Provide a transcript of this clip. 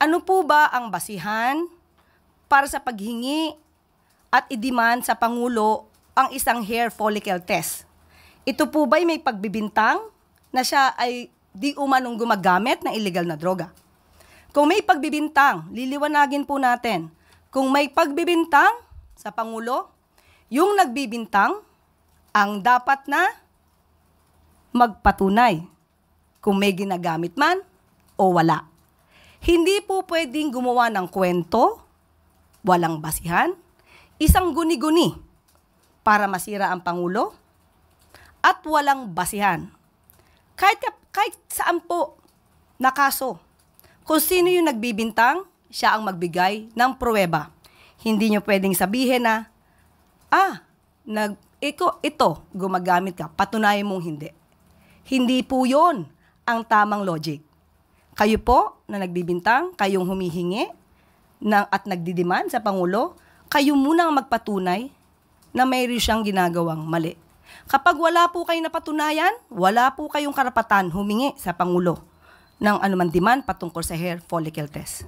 Ano po ba ang basihan para sa paghingi at i-demand sa Pangulo ang isang hair follicle test? Ito po ba'y may pagbibintang na siya ay di umanong gumagamit ng illegal na droga? Kung may pagbibintang, liliwanagin po natin. Kung may pagbibintang sa Pangulo, yung nagbibintang ang dapat na magpatunay kung may ginagamit man o wala. Hindi po pwedeng gumawa ng kwento, walang basihan, isang guni-guni para masira ang Pangulo, at walang basihan. Kahit saan po na kaso, kung sino yung nagbibintang, siya ang magbigay ng pruweba. Hindi nyo pwedeng sabihin na, ito, gumagamit ka, patunayan mong hindi. Hindi po yon ang tamang logic. Kayo po na nagbibintang, kayong humihingi at nagdidiman sa Pangulo, kayo muna ang magpatunay na mayroon siyang ginagawang mali. Kapag wala po kayong napatunayan, wala po kayong karapatan humingi sa Pangulo ng anuman demand patungkol sa hair follicle test.